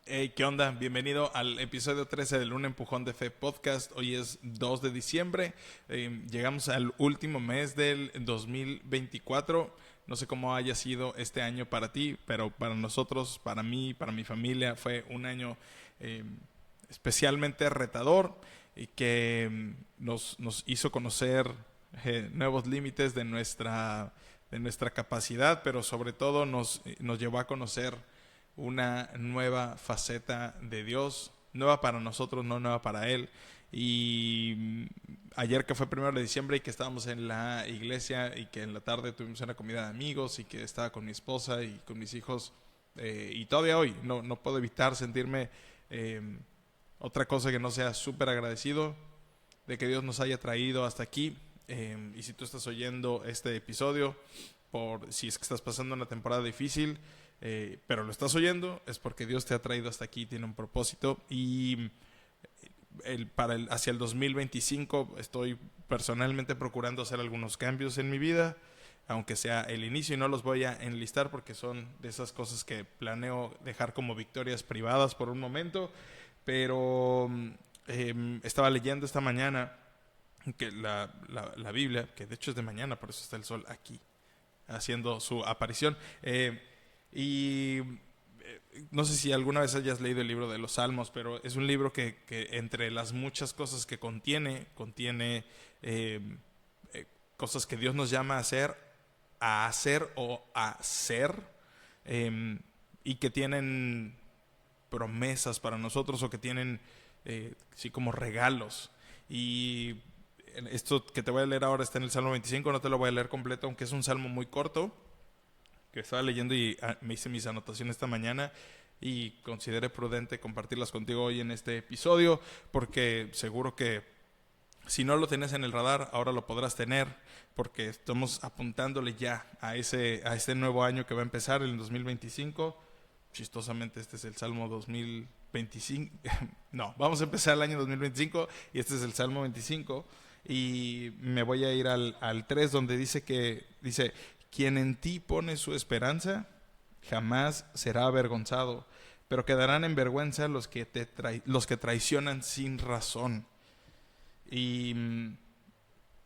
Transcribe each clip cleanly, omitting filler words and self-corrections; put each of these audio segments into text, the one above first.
Hey, ¿qué onda? Bienvenido al episodio 13 del Un Empujón de Fe Podcast. Hoy es 2 de diciembre. Llegamos al último mes del 2024. No sé cómo haya sido este año para ti, pero para nosotros, para mí, para mi familia, fue un año eh, especialmente retador y que nos hizo conocer nuevos límites de nuestra capacidad, pero sobre todo nos llevó a conocer una nueva faceta de Dios, nueva para nosotros, no nueva para Él. Y ayer que fue 1 de diciembre y que estábamos en la iglesia y que en la tarde tuvimos una comida de amigos y que estaba con mi esposa y con mis hijos, y todavía hoy no puedo evitar sentirme eh, otra cosa que no sea súper agradecido de que Dios nos haya traído hasta aquí. Y si tú estás oyendo este episodio, por si es que estás pasando una temporada difícil, pero lo estás oyendo, es porque Dios te ha traído hasta aquí, tiene un propósito. Y hacia el 2025 estoy personalmente procurando hacer algunos cambios en mi vida, aunque sea el inicio, y no los voy a enlistar porque son de esas cosas que planeo dejar como victorias privadas por un momento. Pero estaba leyendo esta mañana que la Biblia, que de hecho es de mañana, por eso está el sol aquí haciendo su aparición. Y no sé si alguna vez hayas leído el libro de los Salmos, pero es un libro que entre las muchas cosas que contiene eh, cosas que Dios nos llama a hacer o a ser, eh, y que tienen promesas para nosotros o que tienen, sí, como regalos. Y esto que te voy a leer ahora está en el Salmo 25, no te lo voy a leer completo, aunque es un salmo muy corto, que estaba leyendo y me hice mis anotaciones esta mañana y consideré prudente compartirlas contigo hoy en este episodio, porque seguro que si no lo tenés en el radar, ahora lo podrás tener, porque estamos apuntándole ya a este nuevo año que va a empezar en el 2025. Chistosamente este es el Salmo 2025. No, vamos a empezar el año 2025 y este es el Salmo 25. Y me voy a ir al 3, donde dice, quien en ti pone su esperanza jamás será avergonzado, pero quedarán en vergüenza los que traicionan sin razón. Y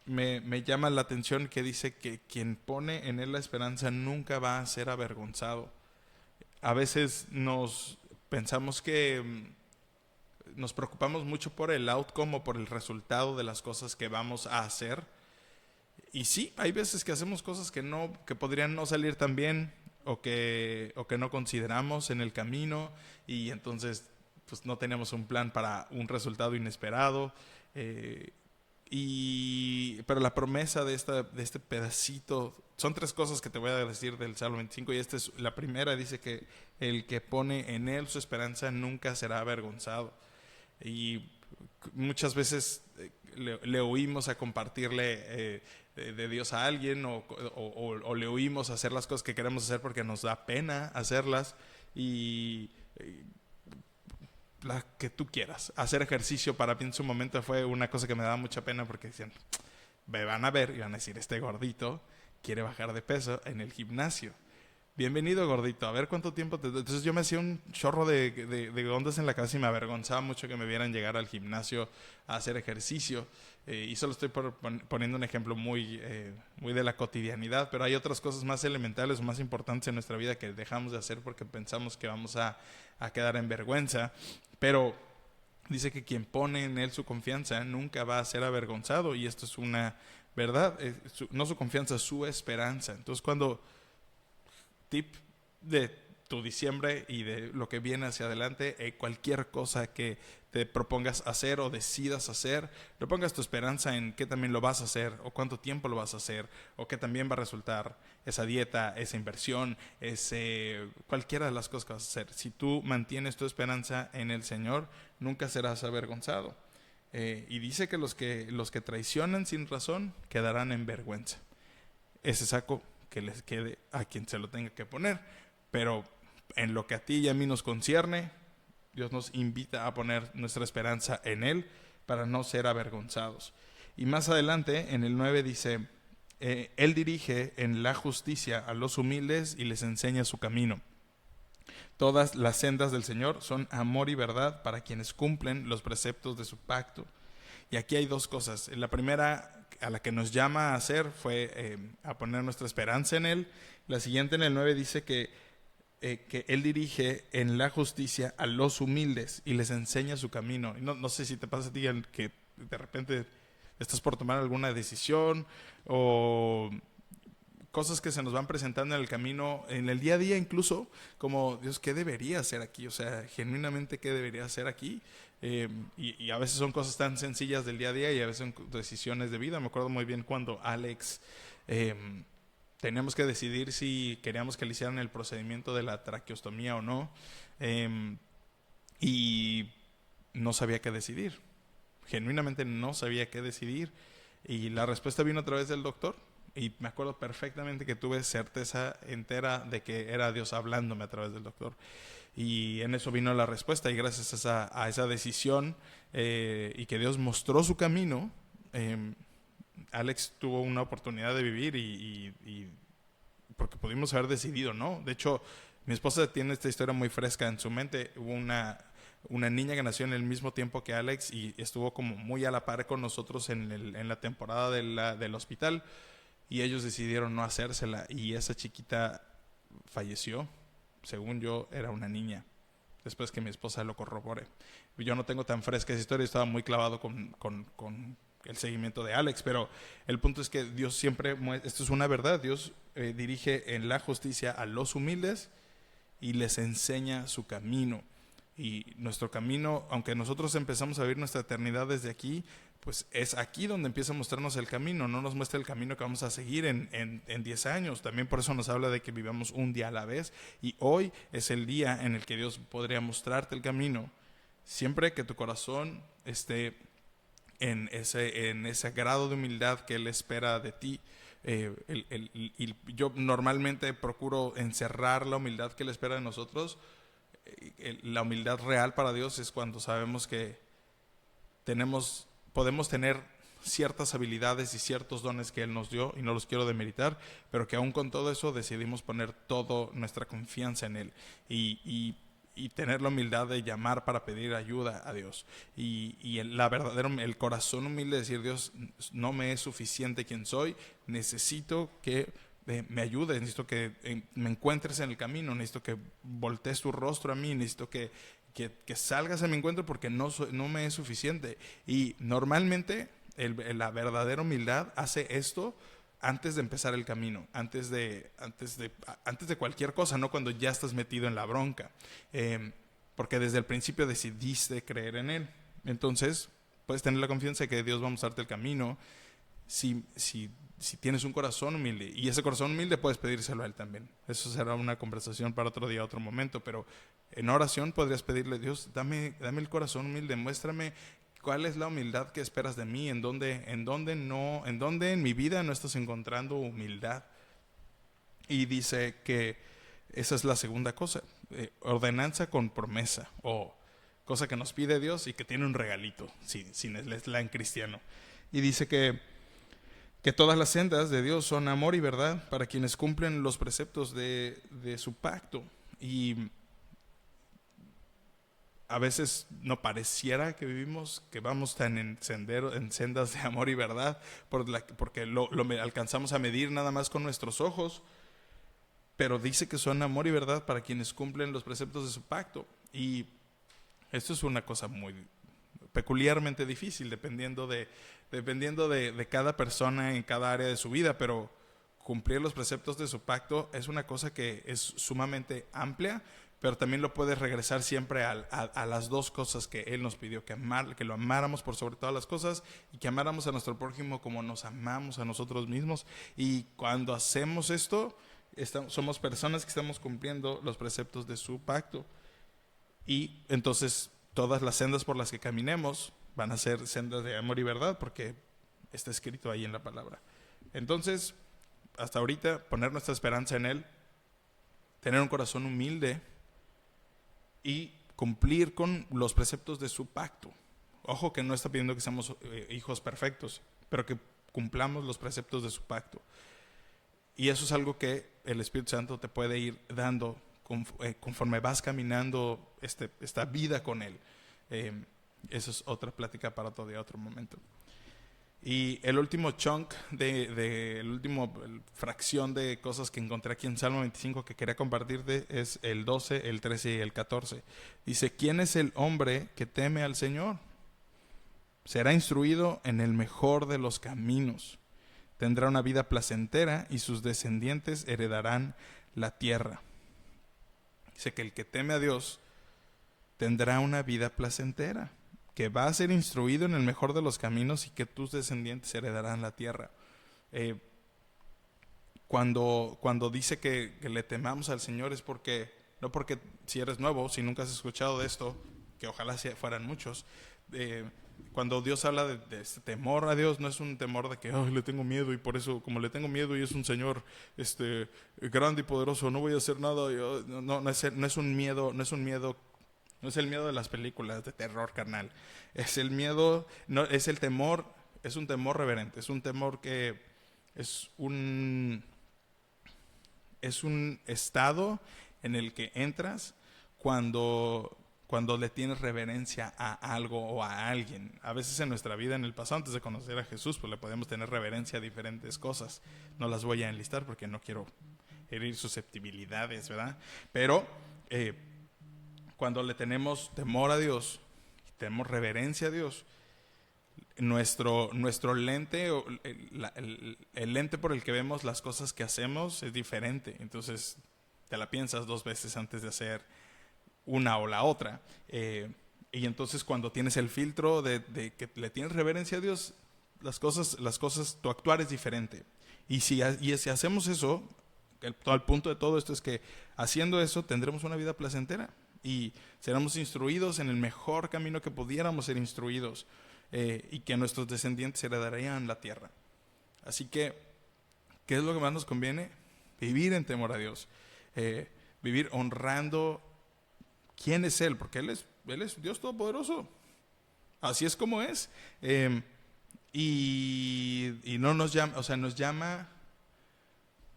me llama la atención que dice que quien pone en él la esperanza nunca va a ser avergonzado. A veces pensamos que nos preocupamos mucho por el outcome o por el resultado de las cosas que vamos a hacer. Y sí, hay veces que hacemos cosas que podrían no salir tan bien o que no consideramos en el camino, y entonces pues no tenemos un plan para un resultado inesperado. eh, pero la promesa de este pedacito, son tres cosas que te voy a decir del Salmo 25, y esta es la primera. Dice que el que pone en él su esperanza nunca será avergonzado. Y muchas veces le oímos a compartirle de Dios a alguien, o le oímos hacer las cosas que queremos hacer porque nos da pena hacerlas. Y la que tú quieras. Hacer ejercicio para mí en su momento fue una cosa que me daba mucha pena, porque decían, me van a ver y van a decir, este gordito quiere bajar de peso en el gimnasio. Bienvenido, gordito, a ver cuánto tiempo te... Entonces yo me hacía un chorro de ondas en la cabeza y me avergonzaba mucho que me vieran llegar al gimnasio a hacer ejercicio. Y solo estoy poniendo un ejemplo muy de la cotidianidad, pero hay otras cosas más elementales o más importantes en nuestra vida que dejamos de hacer porque pensamos que vamos a quedar en vergüenza. Pero dice que quien pone en él su confianza nunca va a ser avergonzado, y esto es una verdad. No su confianza, su esperanza. Entonces, cuando tip de tu diciembre y de lo que viene hacia adelante, cualquier cosa que te propongas hacer o decidas hacer, no pongas tu esperanza en qué también lo vas a hacer, o cuánto tiempo lo vas a hacer, o qué también va a resultar esa dieta, esa inversión, cualquiera de las cosas que vas a hacer. Si tú mantienes tu esperanza en el Señor, nunca serás avergonzado. Y dice que los que traicionan sin razón quedarán en vergüenza. Ese saco que les quede a quien se lo tenga que poner. Pero en lo que a ti y a mí nos concierne, Dios nos invita a poner nuestra esperanza en Él para no ser avergonzados. Y más adelante, en el 9 dice, Él dirige en la justicia a los humildes y les enseña su camino. Todas las sendas del Señor son amor y verdad para quienes cumplen los preceptos de su pacto. Y aquí hay dos cosas. La primera a la que nos llama a hacer fue a poner nuestra esperanza en Él. La siguiente, en el 9, dice que Él dirige en la justicia a los humildes y les enseña su camino. Y no sé si te pasa a ti que de repente estás por tomar alguna decisión o cosas que se nos van presentando en el camino, en el día a día incluso, como Dios, ¿qué debería hacer aquí? O sea, genuinamente, ¿qué debería hacer aquí? Y a veces son cosas tan sencillas del día a día y a veces son decisiones de vida. Me acuerdo muy bien cuando Alex teníamos que decidir si queríamos que le hicieran el procedimiento de la traqueostomía o no, y no sabía qué decidir. Genuinamente no sabía qué decidir y la respuesta vino a través del doctor. Y me acuerdo perfectamente que tuve certeza entera de que era Dios hablándome a través del doctor. Y en eso vino la respuesta. Y gracias a esa decisión y que Dios mostró su camino, Alex tuvo una oportunidad de vivir y porque pudimos haber decidido, ¿no? De hecho, mi esposa tiene esta historia muy fresca en su mente. Hubo una niña que nació en el mismo tiempo que Alex y estuvo como muy a la par con nosotros en la temporada del hospital. Y ellos decidieron no hacérsela y esa chiquita falleció. Según yo, era una niña. Después que mi esposa lo corrobore. Yo no tengo tan fresca esa historia, estaba muy clavado con el seguimiento de Alex, pero el punto es que Dios siempre, esto es una verdad, Dios dirige en la justicia a los humildes y les enseña su camino. Y nuestro camino, aunque nosotros empezamos a vivir nuestra eternidad desde aquí, pues es aquí donde empieza a mostrarnos el camino, no nos muestra el camino que vamos a seguir en 10 años. También por eso nos habla de que vivamos un día a la vez y hoy es el día en el que Dios podría mostrarte el camino, siempre que tu corazón esté en ese grado de humildad que Él espera de ti. Y yo normalmente procuro encerrar la humildad que Él espera de nosotros. La humildad real para Dios es cuando sabemos que podemos tener ciertas habilidades y ciertos dones que Él nos dio, y no los quiero demeritar, pero que aún con todo eso decidimos poner toda nuestra confianza en Él y tener la humildad de llamar para pedir ayuda a Dios. Y el corazón humilde de decir, Dios, no me es suficiente quien soy, necesito que me ayudes, necesito que me encuentres en el camino, necesito que voltees tu rostro a mí, necesito que salgas a mi encuentro porque no me es suficiente. Y normalmente la verdadera humildad hace esto antes de empezar el camino, antes de cualquier cosa, no cuando ya estás metido en la bronca, porque desde el principio decidiste creer en Él. Entonces puedes tener la confianza de que Dios va a mostrarte el camino si tienes un corazón humilde, y ese corazón humilde puedes pedírselo a Él también. Eso será una conversación para otro día, otro momento, pero en oración podrías pedirle, Dios, dame el corazón humilde, muéstrame cuál es la humildad que esperas de mí, en dónde en mi vida no estás encontrando humildad. Y dice que esa es la segunda cosa, ordenanza con promesa, o cosa que nos pide Dios y que tiene un regalito, sin el slang cristiano. Y dice que todas las sendas de Dios son amor y verdad para quienes cumplen los preceptos de su pacto. Y a veces no pareciera que vamos tan en sendas de amor y verdad, porque lo alcanzamos a medir nada más con nuestros ojos, pero dice que son amor y verdad para quienes cumplen los preceptos de su pacto. Y esto es una cosa muy peculiarmente difícil, dependiendo de cada persona en cada área de su vida, pero cumplir los preceptos de su pacto es una cosa que es sumamente amplia, pero también lo puedes regresar siempre a las dos cosas que Él nos pidió, que lo amáramos por sobre todas las cosas y que amáramos a nuestro prójimo como nos amamos a nosotros mismos. Y cuando hacemos esto, somos personas que estamos cumpliendo los preceptos de su pacto, y entonces todas las sendas por las que caminemos van a ser sendas de amor y verdad, porque está escrito ahí en la palabra. Entonces, hasta ahorita, poner nuestra esperanza en Él, tener un corazón humilde y cumplir con los preceptos de su pacto. Ojo que no está pidiendo que seamos hijos perfectos, pero que cumplamos los preceptos de su pacto. Y eso es algo que el Espíritu Santo te puede ir dando conforme vas caminando esta vida con Él. Eso es otra plática para otro día, otro momento. Y el último chunk, el último fracción de cosas que encontré aquí en Salmo 25 que quería compartirte es el 12, el 13 y el 14. Dice, ¿quién es el hombre que teme al Señor? Será instruido en el mejor de los caminos. Tendrá una vida placentera y sus descendientes heredarán la tierra. Dice que el que teme a Dios tendrá una vida placentera, que va a ser instruido en el mejor de los caminos y que tus descendientes heredarán la tierra. Cuando dice que le temamos al Señor es porque, no porque si eres nuevo, si nunca has escuchado de esto, que ojalá fueran muchos, cuando Dios habla de este temor a Dios, no es un temor de que le tengo miedo y por eso, como le tengo miedo y es un Señor grande y poderoso, no voy a hacer nada. No es un miedo, no es el miedo de las películas de terror carnal. Es el miedo, no, es el temor, es un temor reverente, es un temor que es un estado en el que entras cuando le tienes reverencia a algo o a alguien. A veces en nuestra vida, en el pasado, antes de conocer a Jesús, pues le podemos tener reverencia a diferentes cosas. No las voy a enlistar porque no quiero herir susceptibilidades, ¿verdad? Pero cuando le tenemos temor a Dios, tenemos reverencia a Dios, nuestro lente, el lente por el que vemos las cosas que hacemos es diferente. Entonces te la piensas 2 veces antes de hacer una o la otra. Y entonces cuando tienes el filtro de que le tienes reverencia a Dios, las cosas, tu actuar es diferente. Y si hacemos eso, el punto de todo esto es que haciendo eso tendremos una vida placentera y seremos instruidos en el mejor camino que pudiéramos ser instruidos, y que nuestros descendientes heredarían la tierra. Así que, ¿qué es lo que más nos conviene? Vivir en temor a Dios, vivir honrando quién es Él, porque Él es Dios Todopoderoso. Así es como es. Y no nos llama, nos llama.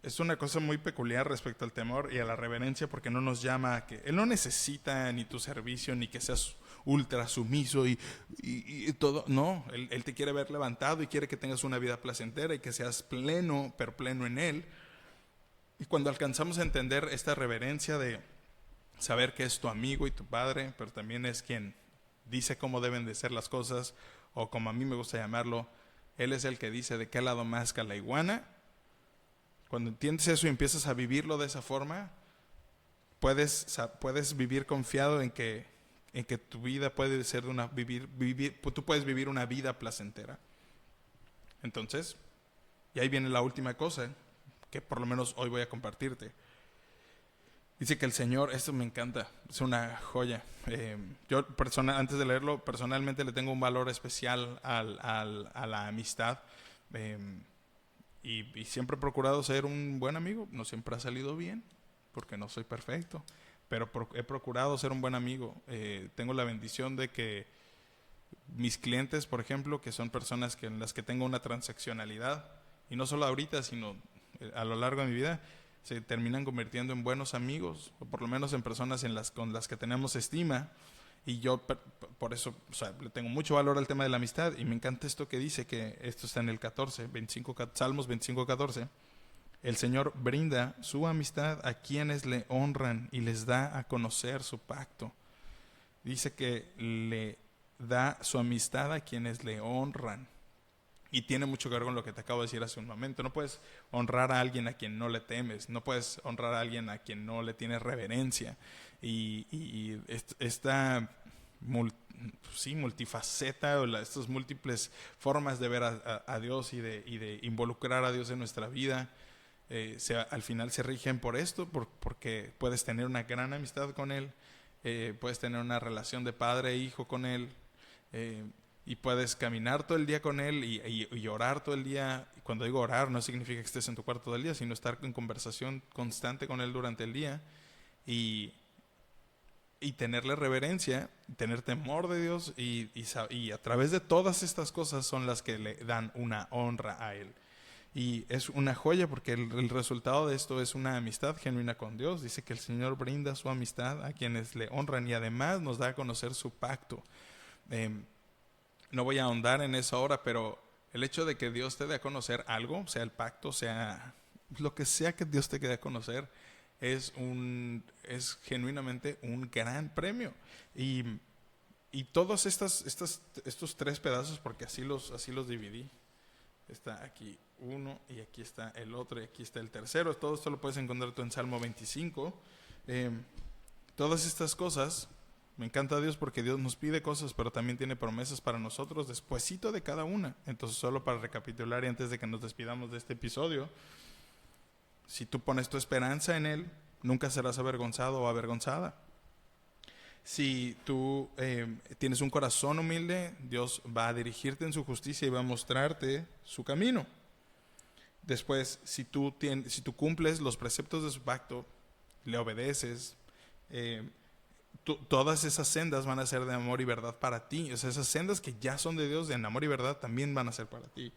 Es una cosa muy peculiar respecto al temor y a la reverencia, porque no nos llama a que Él no necesita ni tu servicio, ni que seas ultra sumiso y todo. No, Él te quiere ver levantado y quiere que tengas una vida placentera y que seas pleno, pero pleno en Él. Y cuando alcanzamos a entender esta reverencia de saber que es tu amigo y tu padre, pero también es quien dice cómo deben de ser las cosas, o como a mí me gusta llamarlo, Él es el que dice de qué lado masca la iguana. Cuando entiendes eso y empiezas a vivirlo de esa forma, puedes vivir confiado en que tu vida puede ser tú puedes vivir una vida placentera. Entonces, y ahí viene la última cosa que por lo menos hoy voy a compartirte. Dice que el Señor, esto me encanta, es una joya. Yo antes de leerlo, personalmente le tengo un valor especial a la amistad. Y siempre he procurado ser un buen amigo. No siempre ha salido bien, porque no soy perfecto, pero he procurado ser un buen amigo. Tengo la bendición de que mis clientes, por ejemplo, que son personas en las que tengo una transaccionalidad, y no solo ahorita, sino a lo largo de mi vida, se terminan convirtiendo en buenos amigos, o por lo menos en personas con las que tenemos estima. Y yo por eso, le tengo mucho valor al tema de la amistad. Y me encanta esto que dice, que esto está en el 14, Salmos 25, 14. El Señor brinda su amistad a quienes le honran y les da a conocer su pacto. Dice que le da su amistad a quienes le honran. Y tiene mucho que ver con lo que te acabo de decir hace un momento. No puedes honrar a alguien a quien no le temes. No puedes honrar a alguien a quien no le tienes reverencia. Y esta multifaceta, o estas múltiples formas de ver a Dios y de involucrar a Dios en nuestra vida, al final se rigen por esto, porque puedes tener una gran amistad con Él, puedes tener una relación de padre e hijo con Él, y puedes caminar todo el día con Él y orar todo el día. Cuando digo orar, no significa que estés en tu cuarto todo el día, sino estar en conversación constante con Él durante el día y tenerle reverencia, tener temor de Dios, y a través de todas estas cosas son las que le dan una honra a Él. Y es una joya porque el resultado de esto es una amistad genuina con Dios. Dice que el Señor brinda su amistad a quienes le honran y además nos da a conocer su pacto. No voy a ahondar en eso ahora, pero el hecho de que Dios te dé a conocer algo, sea el pacto, sea lo que sea que Dios te dé a conocer, es genuinamente un gran premio. Y todos estos tres pedazos, porque así los dividí. Está aquí uno y aquí está el otro y aquí está el tercero. Todo esto lo puedes encontrar tú en Salmo 25. Todas estas cosas, me encanta Dios porque Dios nos pide cosas, pero también tiene promesas para nosotros despuesito de cada una. Entonces, solo para recapitular y antes de que nos despidamos de este episodio, si tú pones tu esperanza en Él, nunca serás avergonzado o avergonzada. Si tú tienes un corazón humilde, Dios va a dirigirte en su justicia y va a mostrarte su camino. Después, si tú cumples los preceptos de su pacto, le obedeces, todas esas sendas van a ser de amor y verdad para ti. O sea, esas sendas que ya son de Dios, de amor y verdad, también van a ser para ti.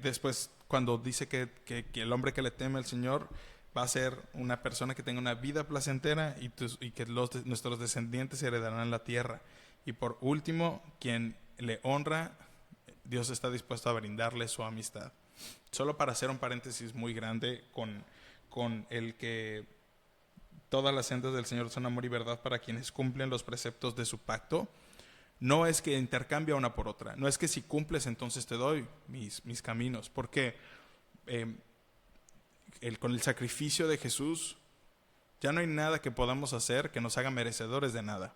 Después, cuando dice que el hombre que le teme al Señor va a ser una persona que tenga una vida placentera y que nuestros descendientes heredarán la tierra. Y por último, quien le honra, Dios está dispuesto a brindarle su amistad. Solo para hacer un paréntesis muy grande con el que todas las sendas del Señor son amor y verdad para quienes cumplen los preceptos de su pacto. No es que intercambia una por otra. No es que si cumples entonces te doy mis caminos. Porque con el sacrificio de Jesús ya no hay nada que podamos hacer que nos haga merecedores de nada.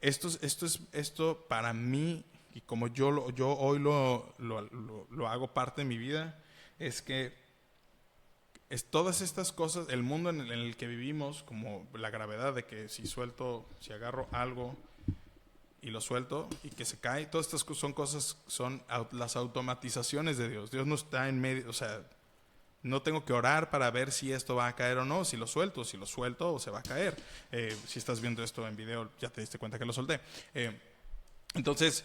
Esto para mí, y como yo hoy lo hago parte de mi vida, es que todas estas cosas, el mundo en el que vivimos, como la gravedad de que si agarro algo y lo suelto y que se cae, todas estas cosas son las automatizaciones de Dios. Dios no está en medio, o sea, no tengo que orar para ver si esto va a caer o no, si lo suelto se va a caer. Si estás viendo esto en video, ya te diste cuenta que lo solté. Entonces,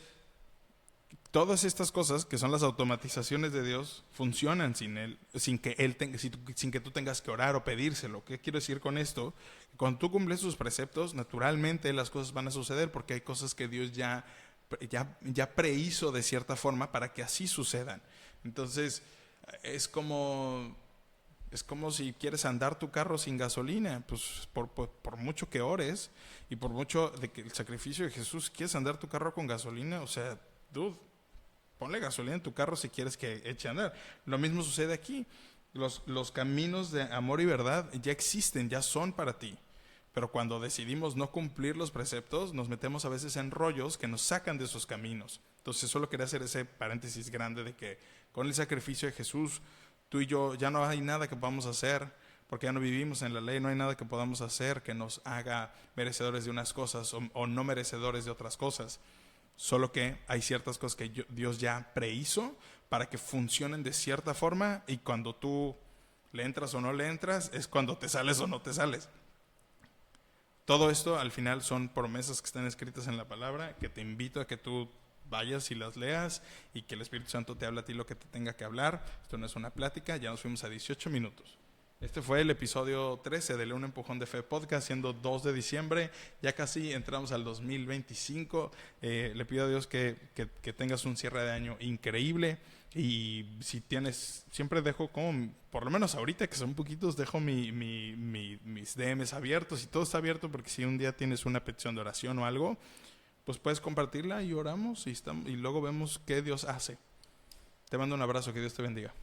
todas estas cosas que son las automatizaciones de Dios funcionan sin que tú tengas que orar o pedírselo. ¿Qué quiero decir con esto? Cuando tú cumples sus preceptos, naturalmente las cosas van a suceder porque hay cosas que Dios ya prehizo de cierta forma para que así sucedan. Entonces, es como si quieres andar tu carro sin gasolina, pues por mucho que ores y por mucho de que el sacrificio de Jesús, quieres andar tu carro con gasolina, o sea, dude, ponle gasolina en tu carro si quieres que eche a andar. Lo mismo sucede aquí. Los caminos de amor y verdad ya existen, ya son para ti. Pero cuando decidimos no cumplir los preceptos, nos metemos a veces en rollos que nos sacan de esos caminos. Entonces, solo quería hacer ese paréntesis grande de que con el sacrificio de Jesús, tú y yo ya no hay nada que podamos hacer, porque ya no vivimos en la ley, no hay nada que podamos hacer que nos haga merecedores de unas cosas o no merecedores de otras cosas. Solo que hay ciertas cosas que Dios ya prehizo para que funcionen de cierta forma, y cuando tú le entras o no le entras, es cuando te sales o no te sales. Todo esto al final son promesas que están escritas en la palabra, que te invito a que tú vayas y las leas y que el Espíritu Santo te hable a ti lo que te tenga que hablar. Esto no es una plática, ya nos fuimos a 18 minutos. Este fue el episodio 13 de Un Empujón de Fe Podcast, siendo 2 de diciembre, ya casi entramos al 2025. Le pido a Dios que tengas un cierre de año increíble, y si tienes, siempre dejo como, por lo menos ahorita que son poquitos, dejo mis DMs abiertos y todo está abierto, porque si un día tienes una petición de oración o algo, pues puedes compartirla y oramos y luego vemos qué Dios hace. Te mando un abrazo, que Dios te bendiga.